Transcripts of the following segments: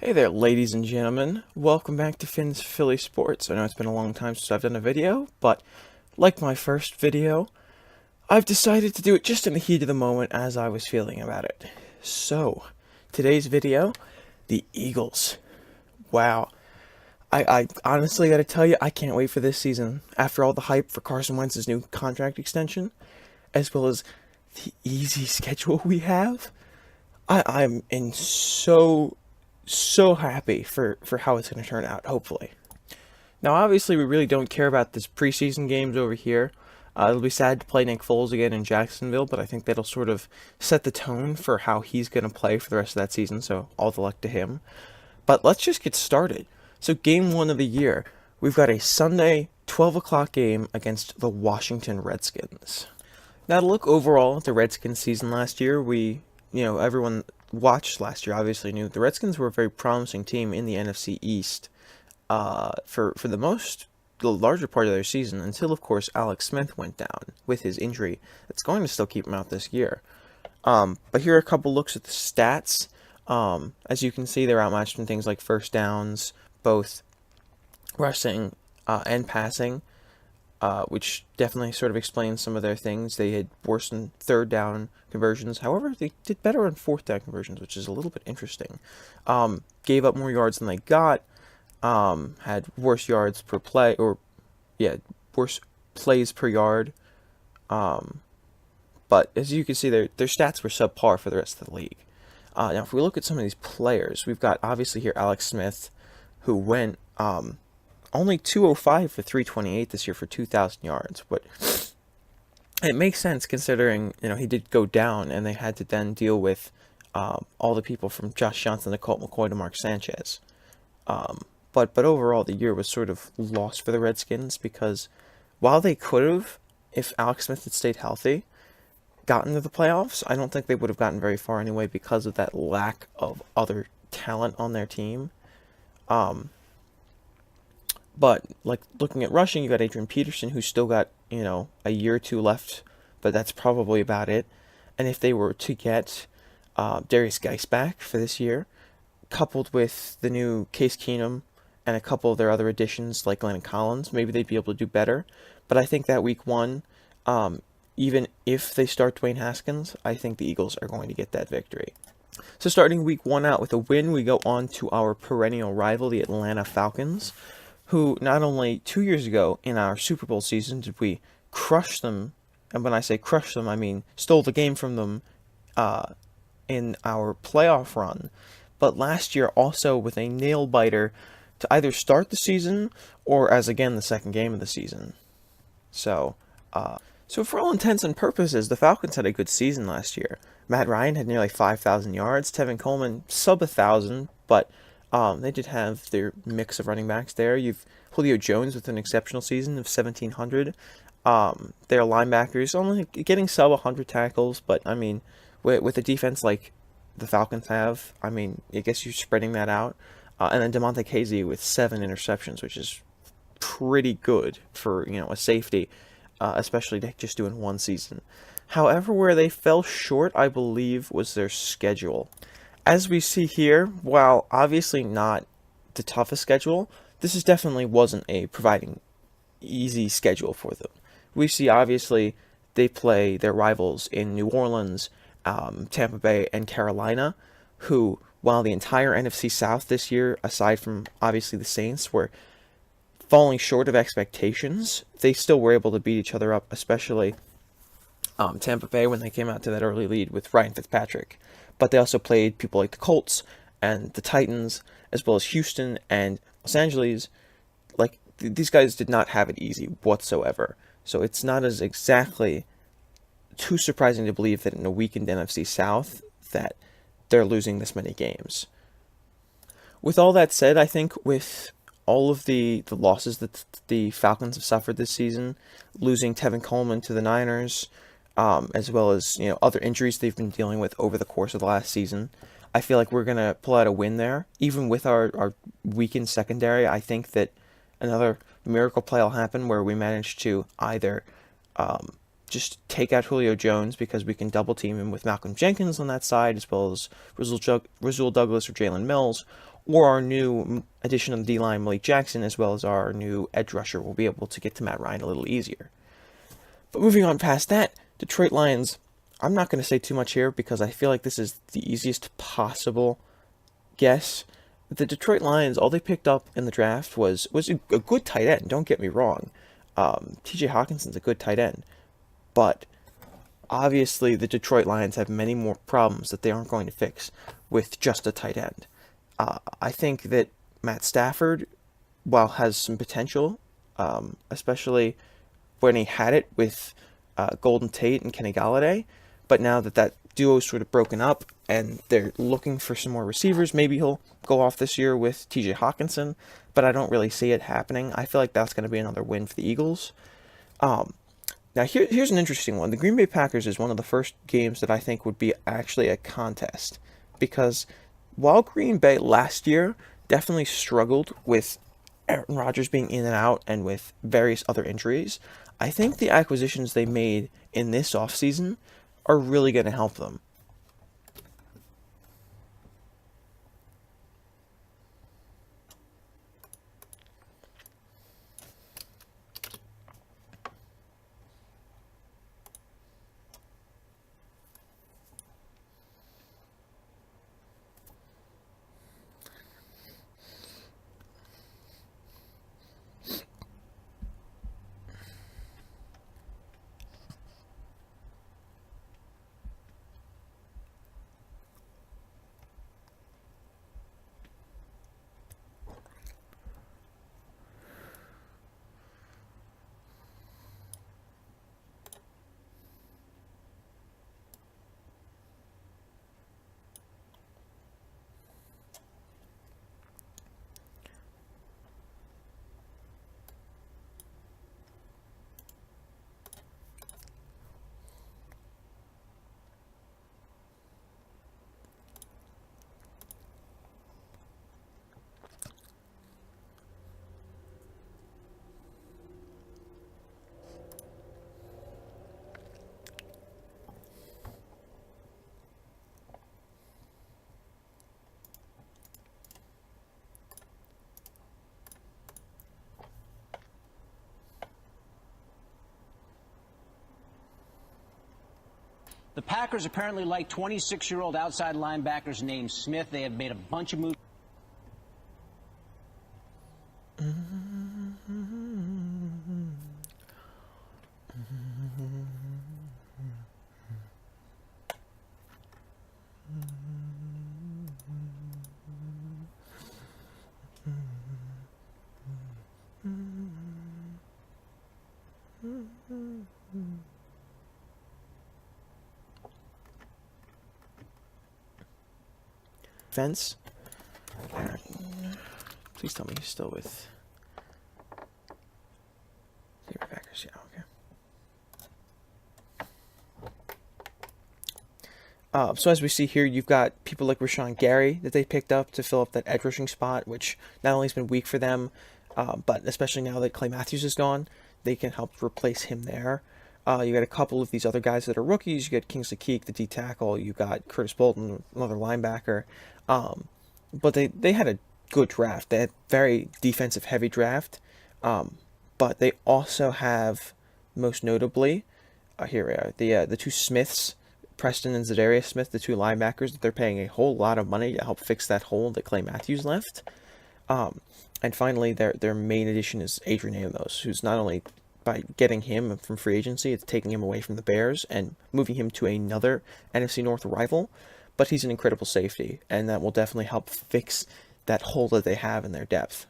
Hey there, ladies and gentlemen. Welcome back to Finn's Philly Sports. I know it's been a long time since I've done a video, but like my first video, I've decided to do it just in the heat of the moment as I was feeling about it. So, today's video, the Eagles. Wow. I honestly gotta tell you, I can't wait for this season. After all the hype for Carson Wentz's new contract extension, as well as the easy schedule we have, I'm in so happy for how it's going to turn out, hopefully. Now, obviously, we really don't care about this preseason games over here. It'll be sad to play Nick Foles again in Jacksonville, but I think that'll sort of set the tone for how he's going to play for the rest of that season, so all the luck to him. But let's just get started. So, game one of the year, we've got a Sunday 12 o'clock game against the Washington Redskins. Now, to look overall at the Redskins season last year, everyone watched last year obviously knew the Redskins were a very promising team in the NFC East for the larger part of their season until, of course, Alex Smith went down with his injury. That's going to still keep him out this year. But here are a couple looks at the stats. As you can see, they're outmatched in things like first downs, both rushing and passing. Which definitely sort of explains some of their things. They had worse in third down conversions. However, they did better on fourth down conversions, which is a little bit interesting. Gave up more yards than they got. Had worse yards per play, worse plays per yard. But as you can see, their stats were subpar for the rest of the league. Now, if we look at some of these players, we've got obviously here Alex Smith, who went only 205 for 328 this year for 2,000 yards, but it makes sense considering, he did go down and they had to then deal with all the people from Josh Johnson to Colt McCoy to Mark Sanchez. But overall, the year was sort of lost for the Redskins because while they could have, if Alex Smith had stayed healthy, gotten to the playoffs, I don't think they would have gotten very far anyway because of that lack of other talent on their team. But, like, looking at rushing, you got Adrian Peterson, who's still got, a year or two left, but that's probably about it. And if they were to get Darius Geis back for this year, coupled with the new Case Keenum and a couple of their other additions, like Landon Collins, maybe they'd be able to do better. But I think that week one, even if they start Dwayne Haskins, I think the Eagles are going to get that victory. So starting week one out with a win, we go on to our perennial rival, the Atlanta Falcons, who not only 2 years ago in our Super Bowl season did we crush them, and when I say crush them, I mean stole the game from them in our playoff run, but last year also with a nail-biter to either start the season or as, again, the second game of the season. So for all intents and purposes, the Falcons had a good season last year. Matt Ryan had nearly 5,000 yards, Tevin Coleman sub 1,000, but they did have their mix of running backs there. You've Julio Jones with an exceptional season of 1,700. Their linebackers only getting sub 100 tackles, but I mean, with a defense like the Falcons have, I mean, I guess you're spreading that out. And then DeMonte Casey with 7 interceptions, which is pretty good for, a safety, especially to just do in one season. However, where they fell short, I believe, was their schedule. As we see here, while obviously not the toughest schedule, this definitely wasn't a providing easy schedule for them. We see obviously they play their rivals in New Orleans, Tampa Bay, and Carolina, who, while the entire NFC South this year, aside from obviously the Saints, were falling short of expectations, they still were able to beat each other up, especially Tampa Bay when they came out to that early lead with Ryan Fitzpatrick. But they also played people like the Colts and the Titans, as well as Houston and Los Angeles. Like, these guys did not have it easy whatsoever. So it's not as exactly too surprising to believe that in a weakened NFC South that they're losing this many games. With all that said, I think with all of the losses that the Falcons have suffered this season, losing Tevin Coleman to the Niners, as well as other injuries they've been dealing with over the course of the last season, I feel like we're gonna pull out a win there. Even with our weakened secondary, I think that another miracle play will happen where we manage to either just take out Julio Jones because we can double team him with Malcolm Jenkins on that side, as well as Rasul Douglas or Jalen Mills, or our new addition of the D-line, Malik Jackson, as well as our new edge rusher, will be able to get to Matt Ryan a little easier. But moving on past that, Detroit Lions, I'm not going to say too much here because I feel like this is the easiest possible guess. The Detroit Lions, all they picked up in the draft was a good tight end. Don't get me wrong. T.J. Hawkinson's a good tight end, but obviously the Detroit Lions have many more problems that they aren't going to fix with just a tight end. I think that Matt Stafford, while has some potential, especially when he had it with Golden Tate and Kenny Galladay, but now that duo is sort of broken up and they're looking for some more receivers, maybe he'll go off this year with TJ Hawkinson, but I don't really see it happening. I feel like that's going to be another win for the Eagles. Now here's an interesting one. The Green Bay Packers is one of the first games that I think would be actually a contest, because while Green Bay last year definitely struggled with Aaron Rodgers being in and out and with various other injuries, I think the acquisitions they made in this offseason are really going to help them. The Packers apparently like 26-year-old outside linebackers named Smith. They have made a bunch of moves. Fence. Please tell me he's still with the Packers. Yeah, okay. So as we see here, you've got people like Rashawn Gary that they picked up to fill up that edge rushing spot, which not only has been weak for them, but especially now that Clay Matthews is gone, they can help replace him there. You got a couple of these other guys that are rookies. You got Kingsley Keek, the D tackle. You got Curtis Bolton, another linebacker. But they had a good draft. They had very defensive heavy draft. But they also have, most notably, here we are, the two Smiths, Preston and Zadarius Smith, the two linebackers that they're paying a whole lot of money to help fix that hole that Clay Matthews left. And finally, their main addition is Adrian Amos, who's not only by getting him from free agency, it's taking him away from the Bears and moving him to another NFC North rival, but he's an incredible safety, and that will definitely help fix that hole that they have in their depth.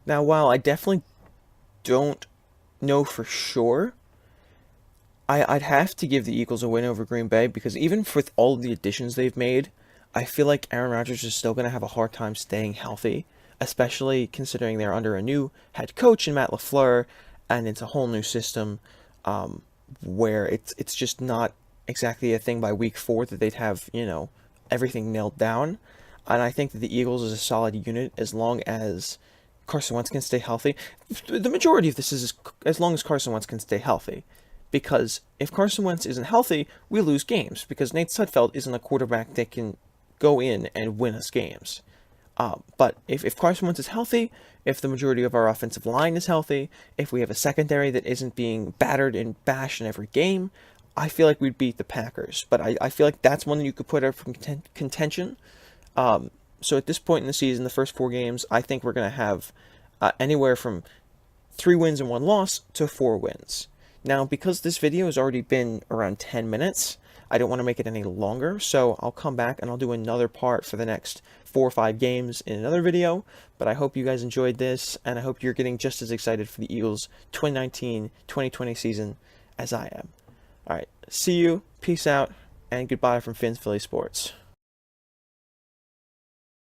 Now, while I definitely don't know for sure, I'd have to give the Eagles a win over Green Bay, because even with all of the additions they've made, I feel like Aaron Rodgers is still going to have a hard time staying healthy, especially considering they're under a new head coach in Matt LaFleur, and it's a whole new system where it's just not exactly a thing by week 4 that they'd have, everything nailed down. And I think that the Eagles is a solid unit as long as Carson Wentz can stay healthy. The majority of this is as long as Carson Wentz can stay healthy. Because if Carson Wentz isn't healthy, we lose games, because Nate Sudfeld isn't a quarterback that can go in and win us games. But if Carson Wentz is healthy, if the majority of our offensive line is healthy, if we have a secondary that isn't being battered and bashed in every game, I feel like we'd beat the Packers. But I feel like that's one that you could put up from contention. So at this point in the season, the first 4 games, I think we're going to have anywhere from 3 wins and 1 loss to 4 wins. Now, because this video has already been around 10 minutes, I don't want to make it any longer, so I'll come back and I'll do another part for the next 4 or 5 games in another video. But I hope you guys enjoyed this, and I hope you're getting just as excited for the Eagles 2019-2020 season as I am. All right, see you, peace out, and goodbye from Finn's Philly Sports.